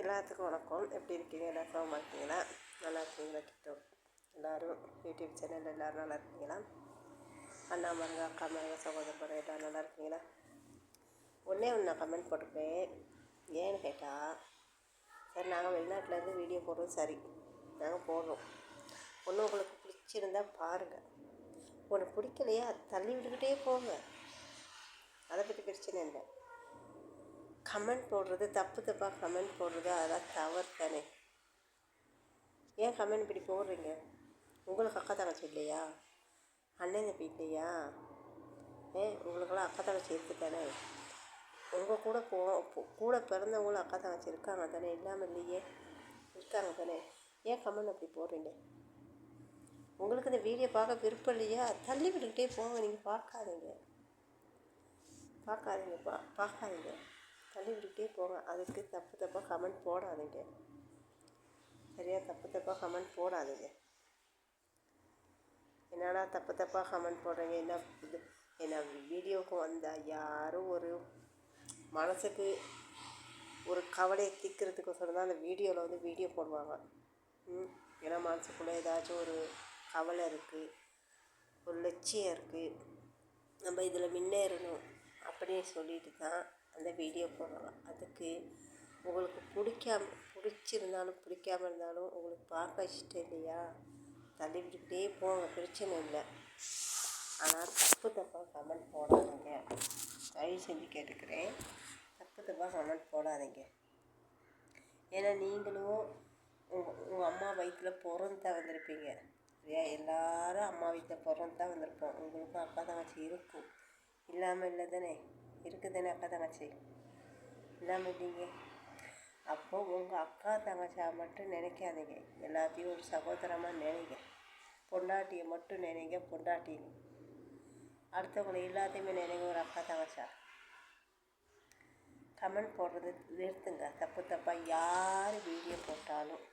எல்லாத்துக்கும் வணக்கம். எப்படி இருக்கீங்க? எல்லாம் சுகமாக இருக்கீங்களா? நல்லா இருக்கீங்களா? கிட்டோம் எல்லோரும் யூடியூப் சேனல் எல்லோரும் நல்லா இருக்கீங்களா? அண்ணா மருங்க, அக்கா மருங்க, சகோதரர் எல்லோரும் நல்லா இருக்கீங்களா? ஒன்றே ஒன்று நான் கமெண்ட் போட்டிருப்பேன். ஏன்னு கேட்டால், சரி நாங்கள் வெளிநாட்டிலேருந்து வீடியோ போடுறோம், சரி நாங்கள் போடுறோம். ஒன்று உங்களுக்கு பிடிச்சிருந்தா பாருங்கள், ஒன்று பிடிக்கலையா தள்ளி விட்டுக்கிட்டே போங்க. அதை பற்றி பிரச்சனை இல்லை. கமெண்ட் போடுறது தப்பாக கமெண்ட் போடுறது அதெல்லாம் தவறு தானே. ஏன் கமெண்ட் இப்படி போடுறீங்க? உங்களுக்கு அக்கா தங்கச்சி இல்லையா? அண்ணன் தம்பி இல்லையா? உங்களுக்கெல்லாம் அக்கா தங்கச்சி இருக்குது தானே. உங்கள் கூட பிறந்தவங்களும் அக்கா தங்கச்சி இருக்காங்க தானே, இல்லாமல் இல்லையே, இருக்காங்க தானே. ஏன் கமெண்ட் அப்படி போடுறீங்க? உங்களுக்கு இந்த வீடியோ பார்க்க விருப்பம் இல்லையா, தள்ளி விட்டுக்கிட்டே போங்க. நீங்கள் பார்க்காதீங்க தள்ளி விட்டுக்கிட்டே போங்க. அதுக்கு தப்பாக கமெண்ட் போடாதீங்க. சரியா? தப்பாக கமெண்ட் போடாதீங்க. என்னடா தப்பாக கமெண்ட் போடுறீங்க, என்ன வீடியோவுக்கு வந்தால் யாரும் ஒரு மனசுக்கு ஒரு கவலையை தீர்க்கிறதுக்கோசரம் தான் அந்த வீடியோவில் வந்து வீடியோ போடுவாங்க. ஏன்னா மனசுக்குள்ளே ஏதாச்சும் ஒரு கவலை இருக்குது, ஒரு லட்சியம் இருக்குது, நம்ம இதில் முன்னேறணும் அப்படின்னு சொல்லிட்டு தான் அந்த வீடியோ போடுறாங்க. அதுக்கு உங்களுக்கு பிடிச்சிருந்தாலும் பிடிக்காமல் இருந்தாலும் உங்களுக்கு பார்க்க இஷ்டம் இல்லையா, தள்ளி விட்டுக்கிட்டே போங்க, பிரச்சனை இல்லை. ஆனால் தப்பாக கமெண்ட் போடாதீங்க. தயவு செஞ்சு கேட்டுக்கிறேன், தப்பாக கமெண்ட் போடாதீங்க. ஏன்னா நீங்களும் உங்கள் அம்மா வயிற்றில் பிறந்து தான் வந்திருப்பீங்க. சரியா? எல்லோரும் அம்மா வீட்டில் பிறந்து தான் வந்திருப்போம். உங்களுக்கும் அக்கா தங்கச்சி இருக்கும், இல்லாமல் இல்லை தானே, இருக்குது தானே அக்கா தங்கச்சி, இல்லாமல் இல்லைங்க. அப்போ உங்கள் அக்கா தங்கச்சியாக மட்டும் நினைக்காதீங்க, எல்லாத்தையும் ஒரு சகோதரமாக நினைங்க. பொண்டாட்டியை மட்டும் நினைங்க, பொண்டாட்டி அடுத்தவங்களை எல்லாத்தையுமே நினைங்க ஒரு அக்கா தங்கச்சா. கமெண்ட் போடுறது நிறுத்துங்க. தப்பாக யார் வீடியோ போட்டாலும்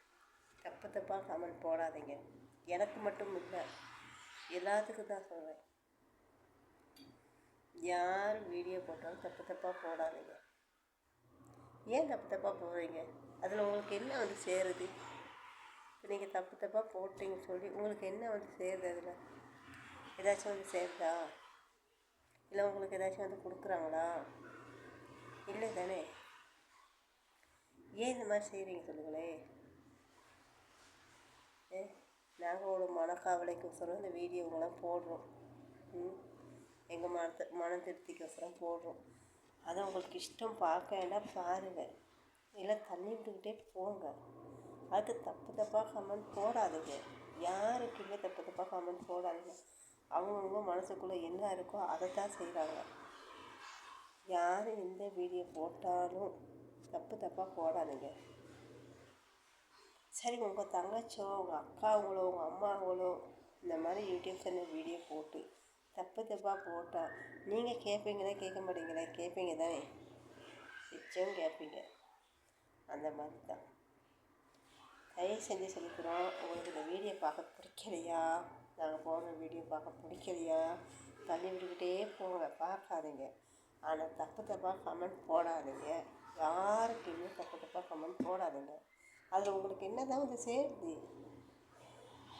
தப்பாக கமெண்ட் போடாதீங்க. எனக்கு மட்டும் இல்லை, எல்லாத்துக்கும் தான் சொல்கிறேன். யார் வீடியோ போட்டாலும் தப்பாக போடாதீங்க. ஏன் தப்பாக போடுறீங்க? அதில் உங்களுக்கு என்ன வந்து சேருது? இப்போ நீங்கள் தப்பாக போட்டீங்கன்னு சொல்லி உங்களுக்கு என்ன வந்து சேருது? அதில் ஏதாச்சும் வந்து சேருதா? இல்லை உங்களுக்கு ஏதாச்சும் வந்து கொடுக்குறாங்களா? இல்லை தானே. ஏன் இந்த மாதிரி செய்கிறீங்க சொல்லுங்களே. நாங்கள் ஒரு மனக்காவலைக்கோசரம் இந்த வீடியோவெல்லாம் போடுறோம். எங்கள் மன திருப்திக்கோசரம் போடுறோம். அதை உங்களுக்கு இஷ்டம் பார்க்க வேண்டாம், பாருங்கள். இல்லை தள்ளி விட்டுக்கிட்டே போங்க. அது தப்பாக கமெண்ட் போடாதீங்க. யாருக்குமே தப்பாக கமெண்ட் போடாதீங்க. அவங்கவுங்க மனசுக்குள்ளே என்ன இருக்கோ அதை தான் செய்கிறாங்க. யார் எந்த வீடியோ போட்டாலும் தப்பாக போடாதீங்க. சரி, உங்கள் தங்கச்சோ, உங்கள் அக்காவங்களோ, உங்கள் அம்மாவங்களோ இந்த மாதிரி யூடியூப் சேனல் வீடியோ போட்டு தப்பாக போட்டால் நீங்கள் கேட்பீங்களே, கேட்க மாட்டீங்களே? கேட்பீங்க தானே, நிச்சயம் கேட்பீங்க. அந்த மாதிரி தான் தயவு செஞ்சு சொல்லிக்கிறோம். உங்களுக்கு இந்த வீடியோ பார்க்க பிடிக்கலையா, நாங்கள் போடுற வீடியோ பார்க்க பிடிக்கலையா, தள்ளி விட்டுக்கிட்டே போங்க, பார்க்காதீங்க. ஆனால் தப்பாக கமெண்ட் போடாதீங்க. யாருக்குமே தப்பாக கமெண்ட் போடாதீங்க. அதில் உங்களுக்கு என்ன தான் வந்து சேருது?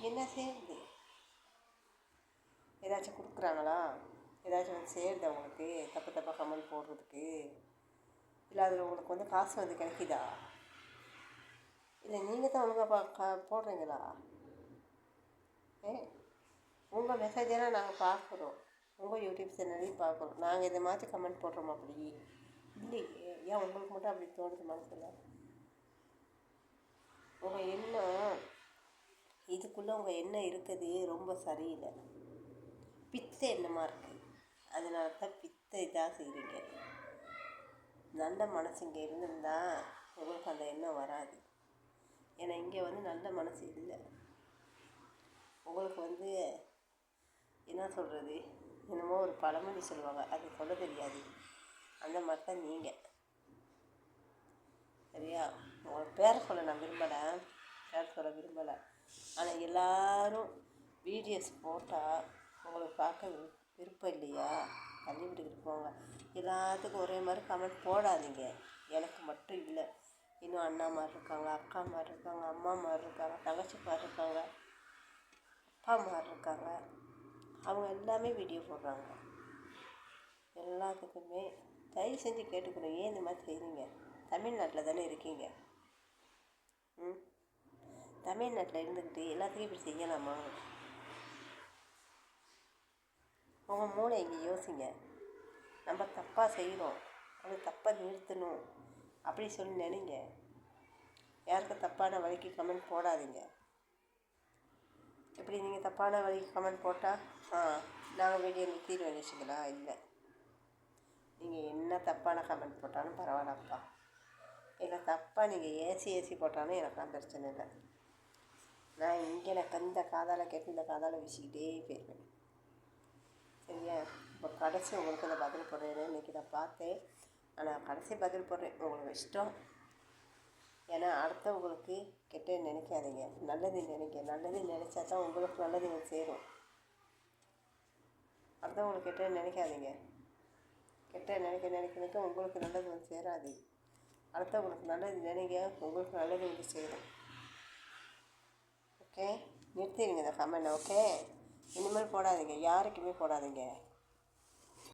என்ன சேருது? ஏதாச்சும் கொடுக்குறாங்களா? ஏதாச்சும் வந்து சேருதா உங்களுக்கு தப்பாக கமெண்ட் போடுறதுக்கு? இல்லை அதில் உங்களுக்கு வந்து காசு வந்து கிடைக்குதா? இல்லை நீங்கள் தான் ஒழுங்காக போடுறீங்களா? உங்கள் மெசேஜெல்லாம் நாங்கள் பார்க்குறோம், உங்கள் யூடியூப் சேனல்லையும் பார்க்குறோம். நாங்கள் இதை மாதிரி கமெண்ட் போடுறோம் அப்படி இல்லையே. ஏன் உங்களுக்கு மட்டும் அப்படி தோணுது மனசில்? உங்கள் எண்ணம் இதுக்குள்ளே உங்கள் எண்ணம் இருக்குது ரொம்ப சரியில்லை. பித்த எண்ணமாக இருக்குது. அதனால தான் பித்த இதாக செய்கிறீங்க. நல்ல மனசு இங்கே இருந்திருந்தால் உங்களுக்கு அந்த எண்ணம் வராது. ஏன்னா இங்கே வந்து நல்ல மனசு இல்லை. உங்களுக்கு வந்து என்ன சொல்கிறது, என்னமோ ஒரு பழமொழி சொல்லுவாங்க, அது சொல்ல தெரியாது. அந்த மாதிரி தான் நீங்கள். சரியா? உங்கள் பேரை சொல்ல நான் விரும்பலை, ஆனால் எல்லோரும் வீடியோஸ் போட்டால் உங்களுக்கு பார்க்க விருப்பம் இல்லையா, தள்ளி விட்டுக்கிட்டு போங்க. எல்லாத்துக்கும் ஒரே மாதிரி கமெண்ட் போடாதீங்க. எனக்கு மட்டும் இல்லை, இன்னும் அண்ணாமார் இருக்காங்க, அக்காமார் இருக்காங்க, அம்மாமார் இருக்காங்க, தங்கச்சிமார் இருக்காங்க, அப்பாமார் இருக்காங்க. அவங்க எல்லாமே வீடியோ போடுறாங்க. எல்லாத்துக்குமே தயவு செஞ்சு கேட்டுக்கணும், ஏன் இந்த மாதிரி செய்கிறீங்க? தமிழ்நாட்டில் தானே இருக்கீங்க. தமிழ்நாட்டில் இருந்துக்கிட்டு எல்லாத்துக்கும் இப்படி செய்யலாமா? உங்கள் மூளை இங்கே யோசிங்க. நம்ம தப்பாக செய்கிறோம், அது தப்பாக நிறுத்தணும் அப்படி சொல்லி நினைங்க. யாருக்கும் தப்பான வழிக்கு கமெண்ட் போடாதீங்க. இப்படி நீங்கள் தப்பான வழிக்கு கமெண்ட் போட்டால் நாங்கள் வீடியோ நிறுத்திடுவோம் நினச்சிங்களா? இல்லை, நீங்கள் என்ன தப்பான கமெண்ட் போட்டாலும் பரவாயில்லப்பா. இல்லை தப்பாக நீங்கள் ஏசி போட்டாலும் எனக்குலாம் பிரச்சனை இல்லை. நான் இங்கே எனக்கு இந்த காதால் கேட்டு இந்த காதால் வீசிக்கிட்டே போயிருவேன். சரியா? இப்போ கடைசி உங்களுக்கு நான் பதில் போடுறேன்னு இன்றைக்கி நான் பார்த்தேன். ஆனால் கடைசி பதில் போடுறேன், உங்களுக்கு இஷ்டம். ஏன்னா அடுத்தவங்களுக்கு கெட்ட நினைக்காதீங்க, நல்லது நினைக்க. நல்லது நினச்சா தான் உங்களுக்கு நல்லது சேரும். அடுத்தவங்களுக்கு கெட்ட நினைக்காதீங்க. கெட்ட நினைக்க உங்களுக்கு நல்லது வந்து சேராது. அடுத்தவங்களுக்கு நல்லது நினைங்க, உங்களுக்கு நல்லது வந்து சேரும். ஓகே, நிறுத்திடுங்க இந்த கமெண்ட். ஓகே, இனிமேல் போடாதீங்க, யாருக்குமே போடாதீங்க.